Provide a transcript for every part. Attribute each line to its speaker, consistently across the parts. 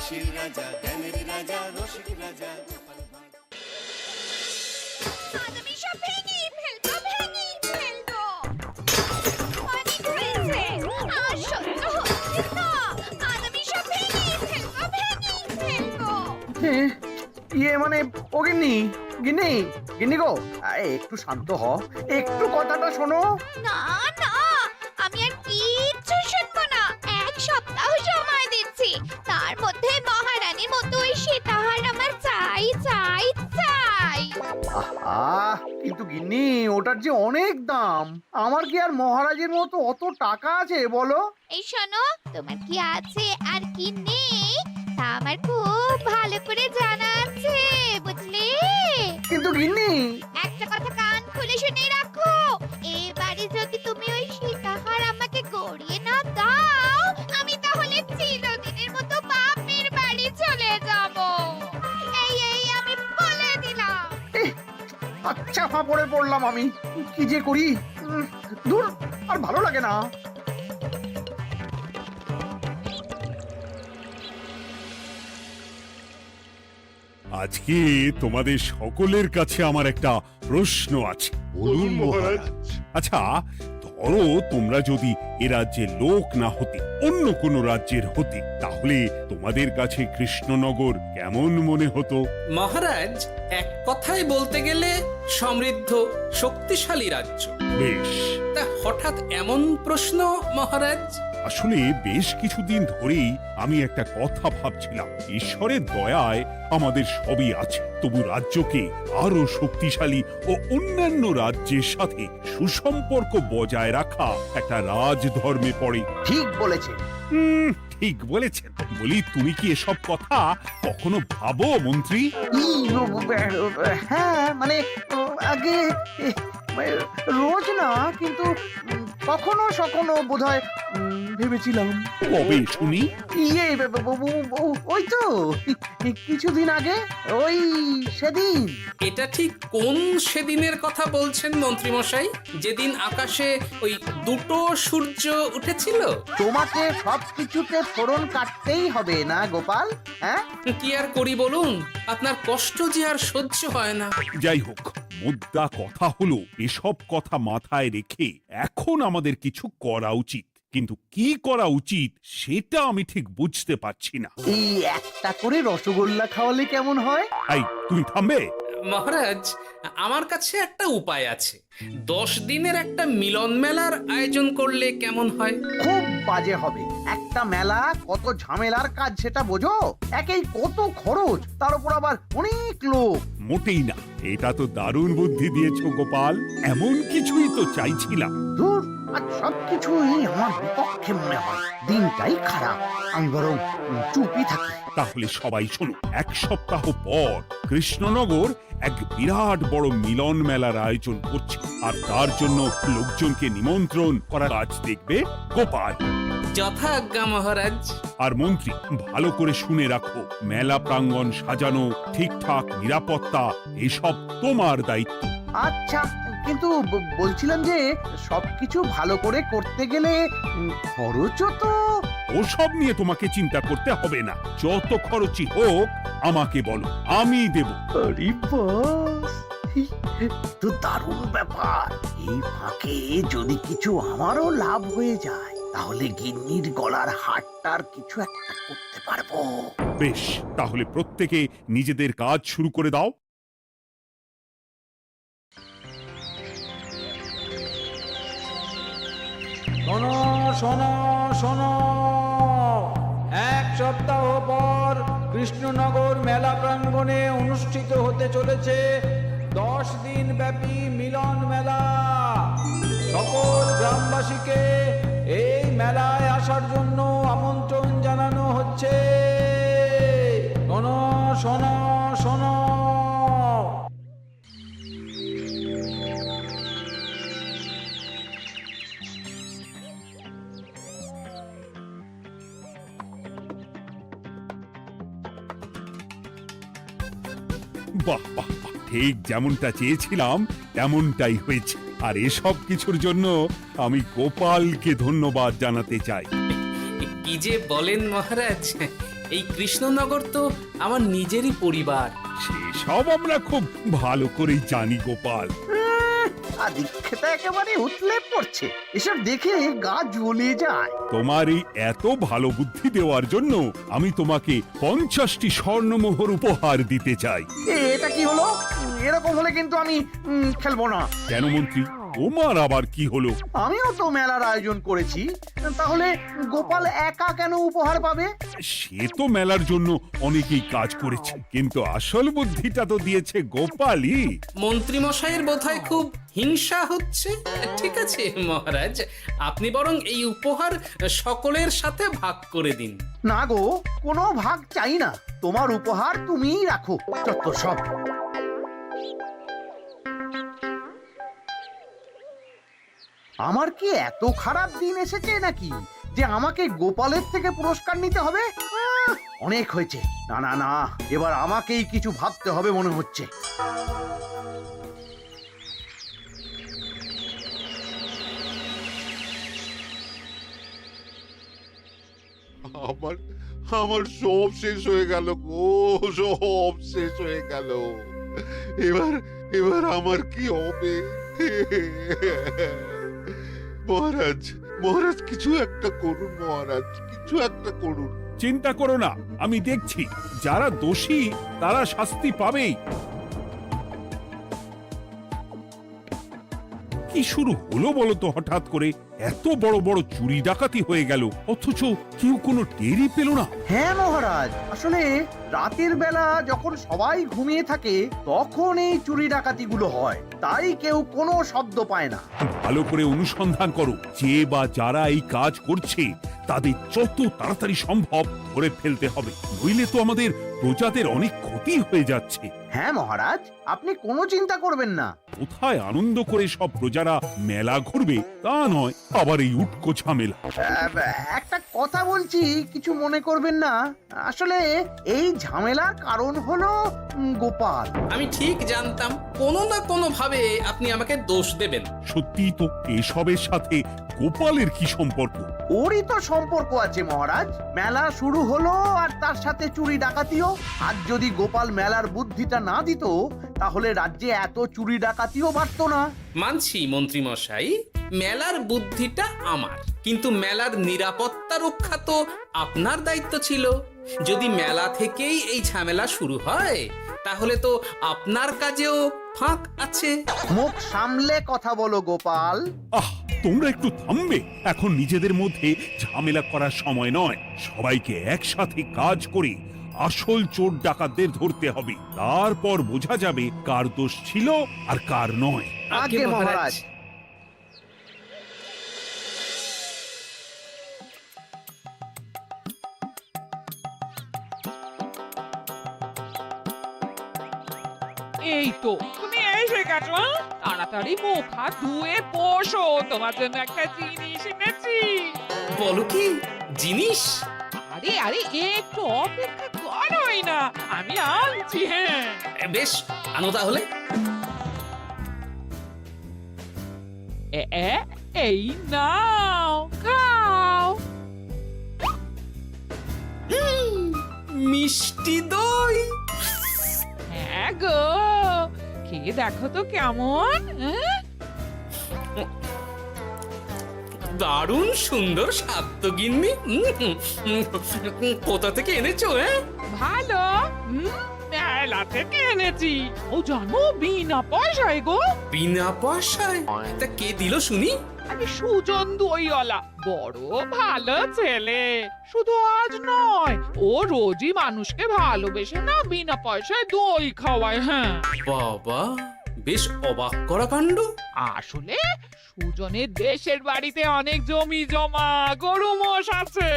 Speaker 1: হাসির রাজা, জ্ঞানের রাজা, রসিক রাজা।
Speaker 2: আমি সব ভেঙে ফেলবো, ভেঙে ফেলবো। অনেক হয়েছে, আর সহ্য হচ্ছে না। আমি সব ভেঙে ফেলবো, ভেঙে ফেলবো।
Speaker 3: মানে ও গিন্নি, গিন্নি, গিন্নি গো, একটু শান্ত হ, একটু কথাটা শোনো।
Speaker 2: না না, আমি আর কিচ্ছু শুনবো না। এক সপ্তাহ সময় দিচ্ছি, তার মধ্যে মহারানীর মতো ওই সীতাহার আমার চাই চাই চাই।
Speaker 3: কিন্তু গিন্নি, ওটার যে অনেক দাম। আমার কি আর মহারাজের মতো অত টাকা আছে বলো?
Speaker 2: এই শোনো, তোমার কি আছে আর কি নেই তা আমার খুব ভালো করে জানা আছে, বুঝলে?
Speaker 3: কিন্তু গিন্নি,
Speaker 2: একটা কথা কান খুলে শুনে রাখো, এবারে যদি তুমি ওই সীতাহার আমাকে গড়িয়ে না দাও, আমি তাহলে চিরদিনের মতো বাপের বাড়ি চলে যাব। এই এই আমি বলে দিলাম।
Speaker 3: আচ্ছা পড়ে পড়লাম আমি, কি যে করি। দূর, আর ভালো লাগে না।
Speaker 4: আজকে তোমাদের সকলের কাছে আমার একটা প্রশ্ন আছে।
Speaker 5: বলুন মহারাজ।
Speaker 4: আচ্ছা, ধরো তোমরা যদি এ রাজ্যের লোক না হতে, অন্য কোনো রাজ্যের হতে, তাহলে তোমাদের কাছে কৃষ্ণনগর কেমন মনে হতো?
Speaker 6: মহারাজ, এক কথায় বলতে গেলে সমৃদ্ধ শক্তিশালী রাজ্য।
Speaker 4: বেশ,
Speaker 6: তা হঠাৎ এমন প্রশ্ন মহারাজ?
Speaker 4: আসলে বেশ কিছুদিন ধরেই আমি একটা কথা ভাবছিলাম। ঈশ্বরের দয়ায় আমাদের সবই আছে, তবু রাজ্যকে আরো শক্তিশালী ও অন্যান্য রাজ্যের সাথে সুসম্পর্ক বজায় রাখা একটা রাজধর্মে পড়ে।
Speaker 3: ঠিক বলেছে।
Speaker 4: ঠিক বলেছেন। বলি, তুমি কি এসব কথা কখনো ভাবো মন্ত্রী?
Speaker 3: হ্যাঁ, মানে আগে রোজ না, কিন্তু কখনো সখনো বোধহয় ভেবেছিলাম।
Speaker 4: কবে শুনি?
Speaker 3: ওই তো কিছুদিন আগে, ওই সেদিন।
Speaker 6: এটা ঠিক কোন সেদিনের কথা বলছেন মন্ত্রী মশাই? যেদিন আকাশে ওই দুটো সূর্য উঠেছিল?
Speaker 3: তোমাকে সবকিছুতে ফোড়ন কাটতেই হবে না গোপাল? হ্যাঁ,
Speaker 6: কি আর করি বলুন, আপনার কষ্ট যে আর সহ্য হয় না।
Speaker 4: যাই হোক, মুদ্রা কথা হলো, এসব কথা মাথায় রেখে এখন আমাদের কিছু করা উচিত। কিন্তু কি করা উচিত সেটা আমি ঠিক বুঝতে পারছি না।
Speaker 3: এই একটা করে রসগোল্লা খাওয়ালে কেমন হয়?
Speaker 4: এই, তুমি থামবে?
Speaker 6: মহারাজ, আমার কাছে একটা উপায় আছে। 10 দিনের একটা মিলন মেলার আয়োজন করলে কেমন হয়?
Speaker 3: খুব বাজে হবে। একটা মেলা কত ঝামেলার কাজ সেটা বোঝো? একেই কত খরচ, তার উপর আবার অনেক লোক।
Speaker 4: মোটেই না, এটা তো দারুণ বুদ্ধি দিয়েছো গোপাল। এমন কিছুই তো চাইছিলাম।
Speaker 3: দূর, আর সবকিছুই আমার বিপক্ষে মনে হয়। দিনটাই খারাপ, আমি বরং চুপই থাকি।
Speaker 4: তাহলে সবাই শোনো, 1 সপ্তাহ পর কৃষ্ণনগর এক বিরাট বড় মিলন মেলার আয়োজন করছে, আর তার জন্য লোকজনকে নিমন্ত্রণ করার কাজ দেখবে গোপাল।
Speaker 6: যথা আজ্ঞা মহারাজ।
Speaker 4: আর মন্ত্রী, ভালো করে শুনে রাখো, মেলা প্রাঙ্গণ সাজানো, ঠিকঠাক নিরাপত্তা, এসব তোমার দায়িত্ব।
Speaker 3: আচ্ছা, কিন্তু বলছিলাম যে সবকিছু ভালো করে করতে গেলে খরচও তো।
Speaker 4: ওসব নিয়ে তোমাকে চিন্তা করতে হবে না। যত খরচই হোক আমাকে বলো, আমি দেব।
Speaker 3: আরে বাস, তো দারুণ ব্যাপার। এই ফাঁকে যদি কিছু আমারও লাভ হয়ে যায়, তাহলে গিন্নির গলার হারটার কিছু একটা করতে পারবো।
Speaker 4: বেশ, তাহলে প্রত্যেকে নিজেদের কাজ শুরু করে দাও।
Speaker 7: শোনো শোনো শোনো, 1 সপ্তাহ পর কৃষ্ণনগর মেলা প্রাঙ্গণে অনুষ্ঠিত হতে চলেছে 10 দিন ব্যাপী মিলন মেলা। সকল গ্রামবাসীকে এই মেলায় আসার জন্য আমন্ত্রণ জানানো হচ্ছে। শোনো শোনো শোনো।
Speaker 4: বাহ বাহ বাহ, ঠিক যেমনটা চেয়েছিলাম তেমনটাই হয়েছে। আর এসব কিছুর জন্য আমি গোপালকে ধন্যবাদ জানাতে চাই।
Speaker 6: কি যে বলেন মহারাজ, এই কৃষ্ণনগর তো আমার নিজেরই পরিবার।
Speaker 4: সেসব আমরা খুব ভালো করেই জানি গোপাল।
Speaker 3: আদিক্ষেতা একেবারে উতলে পড়ছে, এসব দেখে গা জ্বলে যায়।
Speaker 4: তোমার এই এত ভালো বুদ্ধি দেওয়ার জন্য আমি তোমাকে 50টি স্বর্ণমোহর উপহার দিতে চাই।
Speaker 3: এটা কি হলো? এরকম হলে কিন্তু আমি খেলবো না।
Speaker 4: কেন মন্ত্রী, তোমার আবার কি হলো?
Speaker 3: আমিও তো মেলার আয়োজন করেছি, তাহলে গোপাল একা কেন উপহার পাবে?
Speaker 4: সে তো মেলার জন্য অনেকেই কাজ করেছে, কিন্তু আসল বুদ্ধিটা তো দিয়েছে গোপালই।
Speaker 6: মন্ত্রী মশাইয়ের বোধহয় খুব হিংসা হচ্ছে। ঠিক আছে মহারাজ, আপনি বরং এই উপহার সকলের সাথে ভাগ করে দিন।
Speaker 3: না গো, কোনো ভাগ চাই না, তোমার উপহার তুমিই রাখো। যত সব। আমার কি এত খারাপ দিন এসেছে নাকি যে আমাকে গোপালের থেকে পুরস্কার নিতে হবে? অনেক হয়েছে। না না না, এবার আমাকেই কিছু ভাবতে হবে মনে হচ্ছে।
Speaker 5: আমার আমার সব শেষ হয়ে গেল গো, সব শেষ হয়ে গেল। এবার এবার আমার কি হবে? মহারাজ, মহারাজ কিছু একটা করুন, মহারাজ কিছু একটা করুন।
Speaker 4: চিন্তা করো না, আমি দেখছি, যারা দোষী তারা শাস্তি পাবেই। কি শুরু হলো বলো তো হঠাৎ করে? এত বড় বড় চুরি ডাকাতি হয়ে গেল, অথচ কেউ কোনো টেরই পেল না।
Speaker 3: হ্যাঁ মহারাজ, আসলে রাতের বেলা যখন সবাই ঘুমিয়ে থাকে তখন এই চুরি ডাকাতিগুলো হয়, তাই কেউ কোনো শব্দ পায় না।
Speaker 4: ভালো করে অনুসন্ধান করো, যে বা যারা এই কাজ করছে তাদের যত তাড়াতাড়ি সম্ভব ধরে ফেলতে হবে, নইলে তো আমাদের প্রজাদের অনেক ক্ষতি হয়ে যাচ্ছে।
Speaker 3: হ্যাঁ মহারাজ, আপনি কোনো চিন্তা করবেন না।
Speaker 4: কোথায় আনন্দ করে সব প্রজারা মেলা ঘুরবে তা নয়, আবার এই উটকো ঝামেলা।
Speaker 3: একটা কথা বলছি, কিছু মনে করবেন না। আসলে এই ঝামেলার কারণ হলো গোপাল।
Speaker 6: আমি ঠিক জানতাম কোনো না কোনো ভাবে আপনি আমাকে দোষ দেবেন।
Speaker 4: সত্যি তো, এসবের সাথে গোপালের কি সম্পর্ক?
Speaker 3: ওরই তো সম্পর্ক আছে মহারাজ। মেলা শুরু হলো আর তার সাথে চুরি ডাকাতিও। আর যদি গোপাল মেলার বুদ্ধিটা না দিত তাহলে রাজ্যে এত চুরি ডাকাতিও বাড়তো না।
Speaker 6: মানছি মন্ত্রী মশাই, মেলার বুদ্ধিটা আমার, কিন্তু মেলার নিরাপত্তা রক্ষা তো আপনার দায়িত্ব ছিল। যদি মেলা থেকেই এই ঝামেলা শুরু হয় তাহলে তো আপনার কাজেও ফাঁক আছে।
Speaker 3: মুখ সামলে কথা বলো গোপাল।
Speaker 4: আহ, তোমরা একটু থামবে? এখন নিজেদের মধ্যে ঝামেলা করার সময় নয়। সবাইকে একসাথে কাজ করে আসল চোর ডাকাতদের ধরতে হবে, তারপর বোঝা যাবে কার দোষ ছিল আর কার নয়।
Speaker 3: আগে মহারাজ।
Speaker 8: এই তো তুমি এসে গেছো। তাড়াতাড়ি মুখ হাত ধুয়ে বসো, তোমার জন্য একটা জিনিস এনেছি।
Speaker 6: বলো কি জিনিস?
Speaker 8: আরে আরে একটু অপেক্ষা করোই না, আমি আনছি। হ্যাঁ
Speaker 6: বেশ, আনো তাহলে।
Speaker 8: এই নাও, খাও।
Speaker 6: মিষ্টি দই।
Speaker 8: হ্যাঁ গো, খেয়ে দেখো তো কেমন।
Speaker 6: দারুণ সুন্দর স্বাদ তো গিন্নি। কোথা থেকে এনেছো?
Speaker 8: ভালো, মেলা থেকে এনেছি। ও জানো, বিনা পয়সায় গো।
Speaker 6: বিনা পয়সায়? তা কে দিল শুনি?
Speaker 8: আরে সুজন দইওয়ালা, বড় ভালো ছেলে। শুধু আজ নয়, ও রোজই মানুষকে ভালোবেসে না বিনা পয়সায় দই খাওয়ায়। হ্যাঁ
Speaker 6: বাবা, বেশ অবাক করা কাণ্ড।
Speaker 8: আসলে সুজনের দেশের বাড়িতে অনেক জমি জমা, গরু মোষ আছে।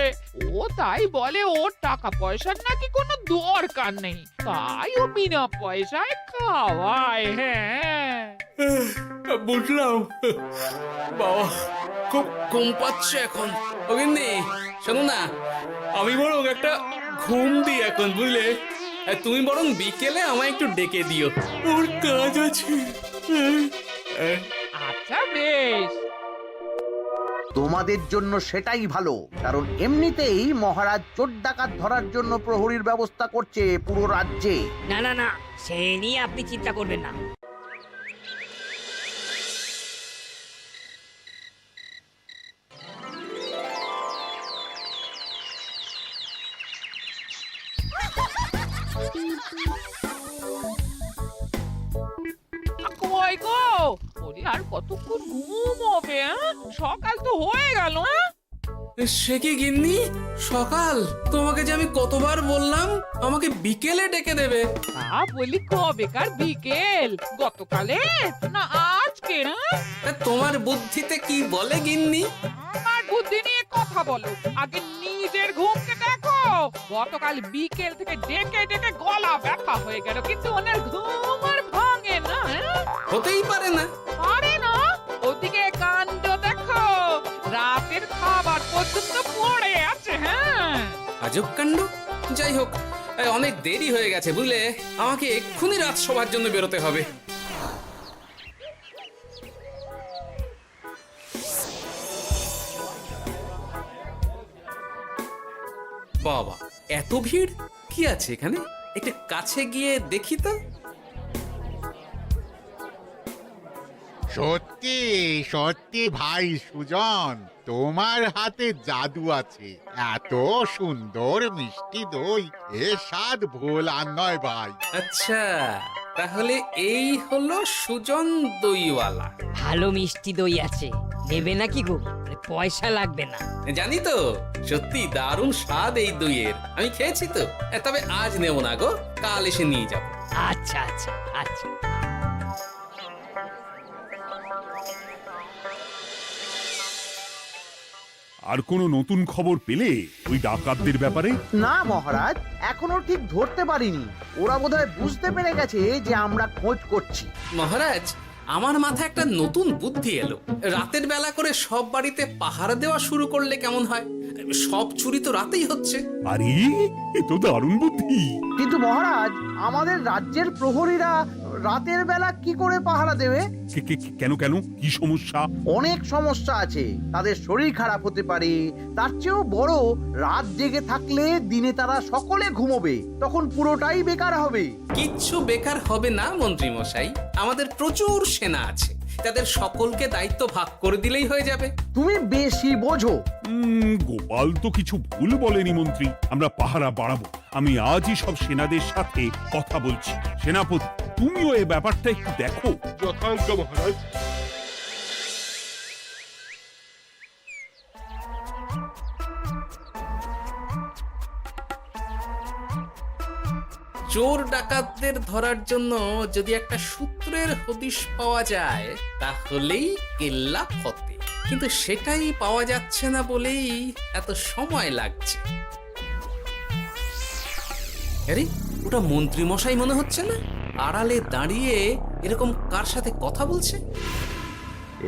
Speaker 8: ও তাই বলে ওর টাকা পয়সার নাকি কোনো দরকার নেই, তাই ও বিনা পয়সায় খাওয়ায়। হ্যাঁ
Speaker 6: বুঝলাম। বাবা, খুব ঘুম পাচ্ছে এখন। ও গিন্নি, শোনো না, আমি বরং একটা ঘুম দিই এখন, বুঝলে? তুমি বরং বিকেলে আমায় একটু ডেকে দিও, ওর কাজ আছে।
Speaker 8: আচ্ছা বেশ।
Speaker 3: তোমাদের জন্য সেটাই ভালো, কারণ এমনিতেই মহারাজ চোর ডাকাত ধরার জন্য প্রহরীর ব্যবস্থা করছে পুরো রাজ্যে।
Speaker 9: না না না, সে নিয়ে আপনি চিন্তা করবেন না।
Speaker 8: কই গো, ওরে আর কতক্ষণ ঘুম হবে? সকাল তো হয়ে গেল।
Speaker 6: সে কি গিন্নি, সকাল? তোমাকে যে আমি কতবার বললাম আমাকে বিকেলে ডেকে দেবে।
Speaker 8: তা বলি কবেকার বিকেল? গতকালে না আজকে?
Speaker 6: তা তোমার বুদ্ধিতে কি বলে গিন্নি?
Speaker 8: আমার বুদ্ধি নিয়ে কথা বলো, আগে নিজের ঘুমকে দেখো। গতকাল বিকেল থেকে ডেকে ডেকে গলা ব্যথা হয়ে গেল, কিন্তু ওনার ঘুম আর ভাঙে না।
Speaker 6: হতেই পারে না।
Speaker 8: পারে না? ওদিকে কাণ্ড দেখো, রাতের খাবার পর্যন্ত পড়ে আছে। হ্যাঁ,
Speaker 6: আজব কাণ্ড। যাই হোক, অনেক দেরি হয়ে গেছে বুঝলে, আমাকে এক্ষুনি রাজসভার জন্য বেরোতে হবে। বাবা, এত ভিড় কি আছে এখানে? একটু কাছে গিয়ে দেখি তো।
Speaker 10: সত্যি সত্যি ভাই সুজন, তোমার হাতে জাদু আছে। এত সুন্দর মিষ্টি দই, এ স্বাদ ভোলার নয় ভাই।
Speaker 6: আচ্ছা, তাহলে এই হলো সুজন দইওয়ালা।
Speaker 9: ভালো মিষ্টি দই আছে, নেবে নাকি গো? পয়সা লাগবে না।
Speaker 6: জানি তো, সত্যি দারুণ স্বাদ এই দইয়ের। আমি খেয়েছি তো। তবে আজ নেব না গো, কাল এসে নিয়ে যাব।
Speaker 9: আচ্ছা আচ্ছা আচ্ছা।
Speaker 4: আর কোনো নতুন খবর পেলে ওই ডাকাতদের ব্যাপারে?
Speaker 3: না মহারাজ, এখনো ঠিক ধরতে পারিনি। ওরা বোধহয় বুঝতে পেরে গেছে যে আমরা খোঁজ করছি।
Speaker 6: মহারাজ, আমার মাথায় একটা নতুন বুদ্ধি এলো। রাতের বেলা করে সব বাড়িতে পাহারা দেওয়া শুরু করলে কেমন হয়? সব চুরি তো রাতেই হচ্ছে।
Speaker 4: আরে, এ তো দারুণ বুদ্ধি।
Speaker 3: কিন্তু মহারাজ, আমাদের রাজ্যের প্রহরীরা রাতের বেলা কি করে পাহারা দেবে?
Speaker 4: কেন কেন, কি সমস্যা?
Speaker 3: অনেক সমস্যা আছে। তাদের শরীর খারাপ হতে পারে, তার চেয়েও বড়, রাত জেগে থাকলে দিনে তারা সকলে ঘুমোবে, তখন পুরোটাই বেকার হবে।
Speaker 6: কিচ্ছু বেকার হবে না মন্ত্রী মশাই, আমাদের প্রচুর সেনা আছে, তাদের সকলকে দায়িত্ব ভাগ করে দিলেই হয়ে যাবে।
Speaker 3: তুমি বেশি বোঝো।
Speaker 4: গোপাল তো কিছু ভুল বলেনি মন্ত্রী, আমরা পাহারা বাড়াবো। আমি আজই সব সেনাদের সাথে কথা বলছি। সেনাপতি, তুমিও এ ব্যাপারটা একটু দেখো।
Speaker 5: যথাজ্ঞা মহারাজ।
Speaker 6: চোর ডাকাতদের ধরার জন্য যদি একটা সূত্রের হদিশ পাওয়া যায় তাহলেই কেল্লা ফতে, কিন্তু সেটাই পাওয়া যাচ্ছে না বলেই এত সময় লাগছে। আরে, ওটা মন্ত্রী মশাই মনে হচ্ছে না? আড়ালে দাঁড়িয়ে এরকম কার সাথে কথা বলছে?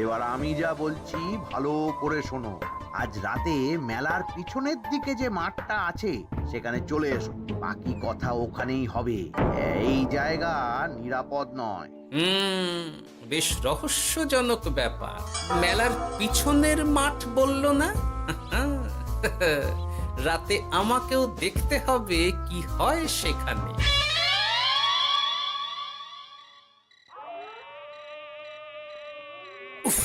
Speaker 3: এবার আমি যা বলছি ভালো করে শোনো। আজ রাতে মেলার পিছনের দিকে যে মাঠটা আছে সেখানে চলে এসো, বাকি কথা ওখানেই হবে। এই জায়গা নিরাপদ নয়।
Speaker 6: বেশ রহস্যজনক ব্যাপার। মেলার পিছনের মাঠ বলল না? রাতে আমাকেও দেখতে হবে কি হয় সেখানে। উফ,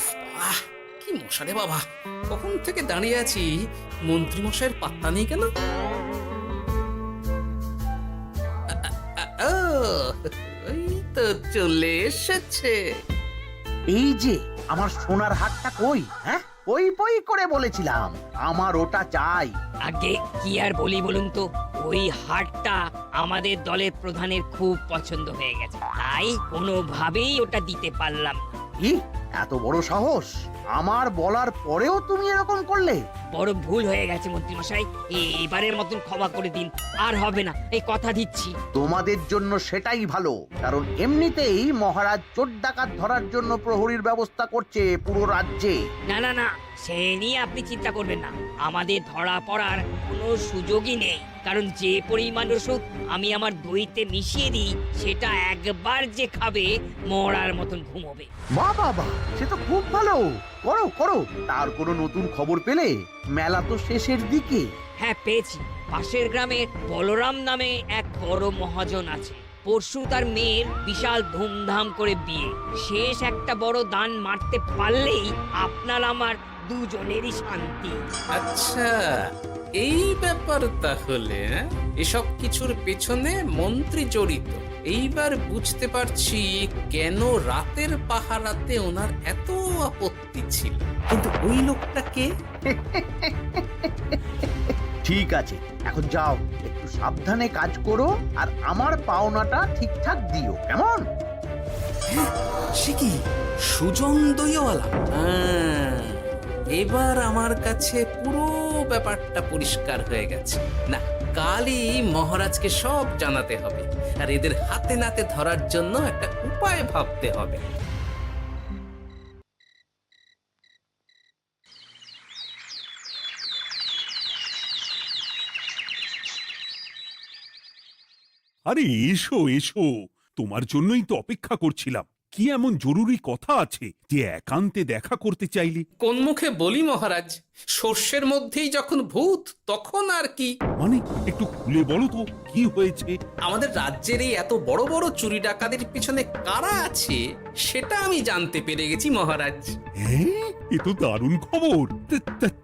Speaker 6: কি মশা রে বাবা! কখন থেকে দাঁড়িয়ে আছি, মন্ত্রী মশাইয়ের পাত্তা নেই কেন? ওই তো চলে এসেছে।
Speaker 3: এই যে আমার সোনার হাটটা কই? হ্যাঁ, পই পই করে বলেছিলাম আমার ওটা চাই।
Speaker 9: আগে কি আর বলি বলুন তো, ওই হারটা আমাদের দলের প্রধানের খুব পছন্দ হয়ে গেছে, তাই কোনোভাবেই ওটা দিতে পারলাম না।
Speaker 3: কি এত বড় সাহস! আমার বলার পরেও তুমি এরকম করলে?
Speaker 9: বড় ভুল হয়ে গেছে মন্ত্রী মশাই, এবারের মতন ক্ষমা করে দিন, আর হবে না, এই কথা দিচ্ছি।
Speaker 3: তোমাদের জন্য সেটাই ভালো, কারণ এমনিতেই মহারাজ চোর ডাকাত ধরার জন্য প্রহরীর ব্যবস্থা করছে পুরো রাজ্যে।
Speaker 9: না না না, সে নিয়ে আপনি চিন্তা করবেন না, আমাদের ধরা পড়ার কোনো সুযোগই নেই। কারণ যে পরিমাণ ওষুধ আমি আমার দইতে মিশিয়ে দিই, সেটা একবার যে খাবে মরার মতন ঘুমোবে।
Speaker 3: বাহ বাহ বাহ, সে তো খুব ভালো। করো করো। তার কোনো নতুন খবর পেলে? মেলা তো শেষের দিকে।
Speaker 9: হ্যাঁ পেয়েছি। পাশের গ্রামে বলরাম নামে এক বড় মহাজন আছে। পরশু তার মেয়ের বিশাল ধুমধাম করে বিয়ে। শেষ একটা বড় দান মারতে পারলেই আপনার আমার দুজনেরই শান্তি।
Speaker 6: আচ্ছা, এই ব্যাপার তাহলে। এসব কিছুর পেছনে মন্ত্রী জড়িত। এইবার বুঝতে পারছি কেন রাতের পাহারাতে ওনার এত আপত্তি ছিল। কিন্তু ওই লোকটাকে
Speaker 3: ঠিক আছে, এখন যাও, একটু সাবধানে কাজ করো আর আমার পাওনাটা ঠিকঠাক দিও, কেমন?
Speaker 6: সে কি সুজন দইওয়ালা? এবার আমার কাছে পুরো ব্যাপারটা পরিষ্কার হয়ে গেছে। না, কালই মহারাজকে সব জানাতে হবে, আর এদের হাতে নাতে ধরার জন্য একটা উপায় ভাবতে হবে।
Speaker 4: আরে এসো এসো, তোমার জন্যই তো অপেক্ষা করছিলাম। কি এমন জরুরি কথা আছে যে একান্তে দেখা করতে চাইলে?
Speaker 6: কোন মুখে বলি মহারাজ, সর্ষের মধ্যেই যখন ভূত তখন আর কি।
Speaker 4: মানে একটু খুলে বলো তো, কি হয়েছে?
Speaker 6: আমাদের রাজ্যের এই এত বড় বড় চুরি ডাকাতির পিছনে কারা আছে সেটা আমি জানতে পেরে গেছি মহারাজ।
Speaker 4: হ্যাঁ, এ তো দারুণ খবর।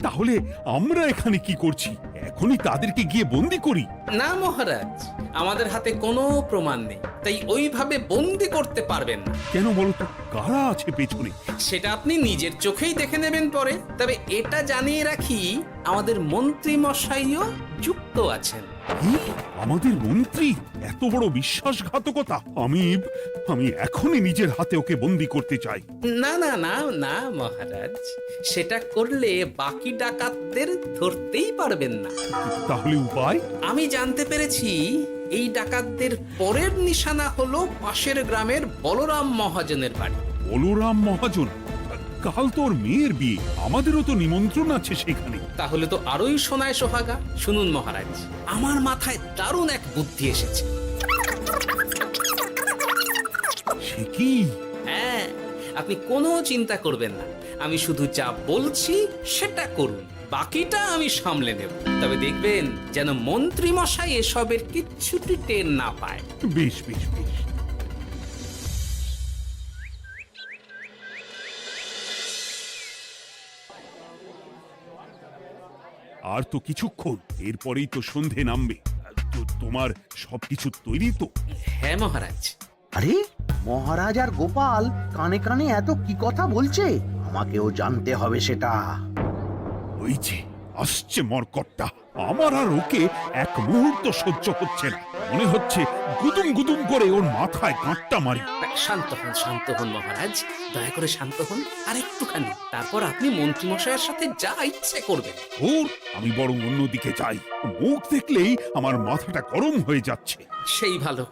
Speaker 4: তাহলে আমরা এখানে কি করছি? এখনই তাদেরকে গিয়ে বন্দি করি?
Speaker 6: না মহারাজ, আমাদের হাতে কোনো প্রমাণ নেই, তাই ওইভাবে বন্দি করতে পারবেন না।
Speaker 4: কেন বলো তো, কারা আছে পেছনে?
Speaker 6: সেটা আপনি নিজের চোখেই দেখে নেবেন পরে। তবে এটা জানিয়ে রাখি, আমাদের মন্ত্রী মশাইও যুক্ত আছেন।
Speaker 4: কি? আমাদের মন্ত্রী? এত বড় বিশ্বাসঘাতকতা! আমি এখনই নিজের হাতে ওকে বন্দি করতে চাই।
Speaker 6: না না না না মহারাজ, সেটা করলে বাকি ডাকাতদের ধরতেই পারবেন না।
Speaker 4: তাহলে উপায়?
Speaker 6: আমি জানতে পেরেছি এই ডাকাতদের পরের নিশানা হলো পাশের গ্রামের বলরাম মহাজনের বাড়ি।
Speaker 4: বলরাম মহাজন? কাল তোর মেয়ের বিয়ে, আমাদেরও তো নিমন্ত্রণ আছে সেখানে।
Speaker 6: তাহলে তো আরোই সোনায় সোহাগা। শুনুন মহারাজ, আমার মাথায় দারুণ এক বুদ্ধি এসেছে।
Speaker 4: সে কি?
Speaker 6: হ্যাঁ, আপনি কোনো চিন্তা করবেন না, আমি শুধু যা বলছি সেটা করুন, বাকিটা আমি সামলে নেব। তবে দেখবেন যেন মন্ত্রী মশাই এসবের কিচ্ছুটি টের না পায়।
Speaker 4: বেশ বেশ বেশ। আর তো কিছুক্ষণ, এরপরেই তো সন্ধে নামবে। তোমার সবকিছু তৈরি তো?
Speaker 6: হ্যাঁ মহারাজ।
Speaker 3: আরে, মহারাজ আর গোপাল কানে কানে এত কি কথা বলছে? আমাকেও জানতে হবে সেটা।
Speaker 4: ওই যে আসছে মরকটটা, আমার আর ওকে এক মুহূর্ত সহ্য হচ্ছে না। মনে হচ্ছে গুদুম গুদুম করে ওর মাথায় গাঁটটা মারি।
Speaker 6: শান্ত হন মহারাজ, দয়া করে শান্ত হন আর একটুখানি। তারপর আপনি মন্ত্রী মশাইয়ের সাথে যা ইচ্ছে করবেন।
Speaker 4: ওর আমি বরং অন্যদিকে যাই। মুখ দেখলেই আমার মাথাটা গরম হয়ে যাচ্ছে।
Speaker 6: সেই ভালো।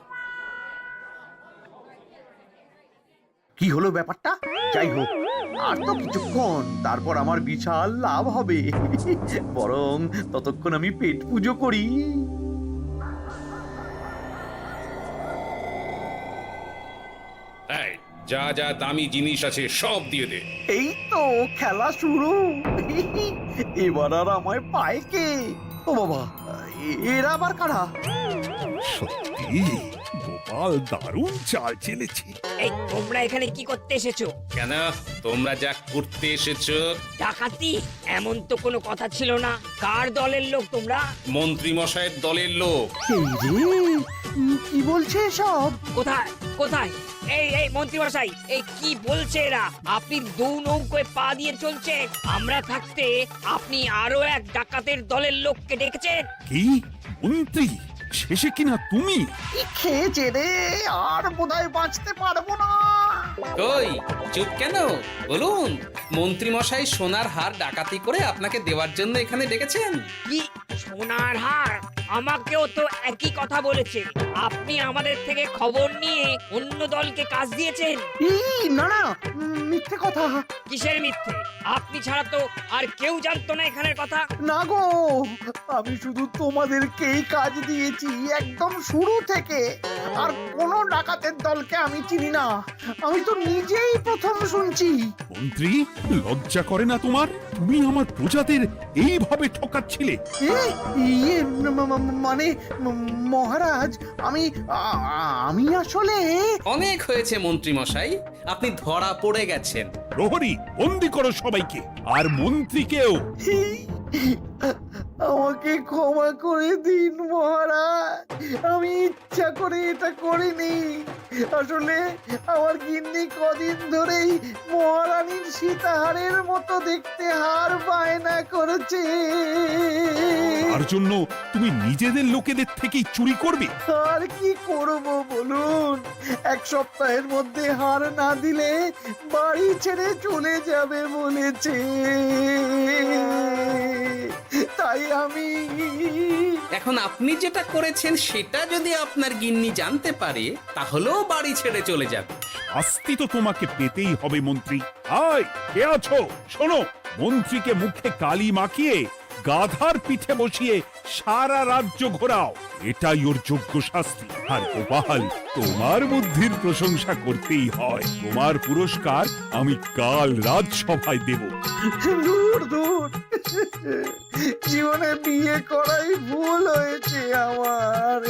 Speaker 3: কি হলো ব্যাপারটা? যাই হোক, আর তো কিছুক্ষণ, তারপর আমার বিশাল লাভ হবে। বরং ততক্ষণ আমি পেট পুজো করি।
Speaker 11: যা যা দামি জিনিস আছে সব দিয়ে দে।
Speaker 3: এই তো খেলা শুরু। এবার আর আমায় পায় কে? ও বাবা, এরা আবার কারা?
Speaker 4: সত্যি গোপাল দারুণ চাল চেলেছে।
Speaker 9: এই তোমরা এখানে কি করতে এসেছো?
Speaker 6: কেন, তোমরা যা করতে এসেছো?
Speaker 9: ডাকাতি? এমন তো কোনো কথা ছিল না। কার দলের লোক তোমরা?
Speaker 6: মন্ত্রী মশাইয়ের দলের লোক।
Speaker 3: এই রে, কি বলছে সব?
Speaker 9: কোথায় কোথায়? এই মন্ত্রী মশাই, এই কি বলছে এরা? আপনি দু নৌকোয় পা দিয়ে চলছে, আমরা থাকতে আপনি আরো এক ডাকাতের দলের লোককে ডেকেছেন।
Speaker 4: কি মন্ত্রী? শেষে কিনা তুমি?
Speaker 3: কি খেয়েছে রে, আর বোধহয় বাঁচতে পারবো না।
Speaker 6: কই, চুপ কেন? বলুন, মন্ত্রী মশাই সোনার হার ডাকাতি করে আপনাকে দেওয়ার জন্য এখানে ডেকেছেন।
Speaker 9: কি সোনার হার? আমাকেও তো একই কথা বলেছে। আপনি আমাদের থেকে খবর নিয়ে অন্য দলকে কাজ দিয়েছেন।
Speaker 3: এই না না, মিথ্যে কথা।
Speaker 9: কিসের মিথ্যে? আপনি ছাড়া তো আর কেউ জানতো না এখানের কথা।
Speaker 3: না গো, আমি শুধু তোমাদেরকেই কাজ দিয়েছি একদম শুরু থেকে। আর কোনো ডাকাতের দলকে আমি চিনি না, আমি তো নিজেই প্রথম শুনছি।
Speaker 4: মন্ত্রী, লজ্জা করে না তোমার? তুমি আমার প্রজাদের এইভাবে ঠকাচ্ছিলে।
Speaker 3: ইয়ে মানে মহারাজ, আমি আসলে
Speaker 6: অনেক হয়েছে মন্ত্রী মশাই, আপনি ধরা পড়ে গেছেন।
Speaker 4: প্রহরী, বন্দি করো সবাইকে, আর মন্ত্রীকেও।
Speaker 3: আমাকে ক্ষমা করে দিন মহারাজ, আমি ইচ্ছা করে এটা করিনি। আসলে আমার গিন্নি কদিন ধরেই মহারানীর সীতাহারের মতো দেখতে হার বায়না করেছে।
Speaker 4: তার জন্য তুমি নিজেদের লোকেদের থেকেই চুরি করবে?
Speaker 3: আর কি করব বলুন, এক সপ্তাহের মধ্যে হার না দিলে বাড়ি ছেড়ে চলে যাবে বলেছে। তাই আমি
Speaker 6: এখন আপনি যেটা করেছেন সেটা যদি আপনার গিন্নি জানতে পারে তাহলেও বাড়ি ছেড়ে চলে যাবে।
Speaker 4: শাস্তি তো তোমাকে পেতেই হবে মন্ত্রী। আয়, কে আছো? শোনো, মন্ত্রীকে মুখে কালি মাখিয়ে গাধার পিঠে বসিয়ে সারা রাজ্য ঘোরাও, এটাই ওর যোগ্য শাস্তি। আর গোপাল, তোমার বুদ্ধির প্রশংসা করতেই হয়। তোমার পুরস্কার আমি কাল রাজসভায় দেব।
Speaker 3: দূর দূর, জীবনে বিয়ে করাই ভুল হয়েছে আমার।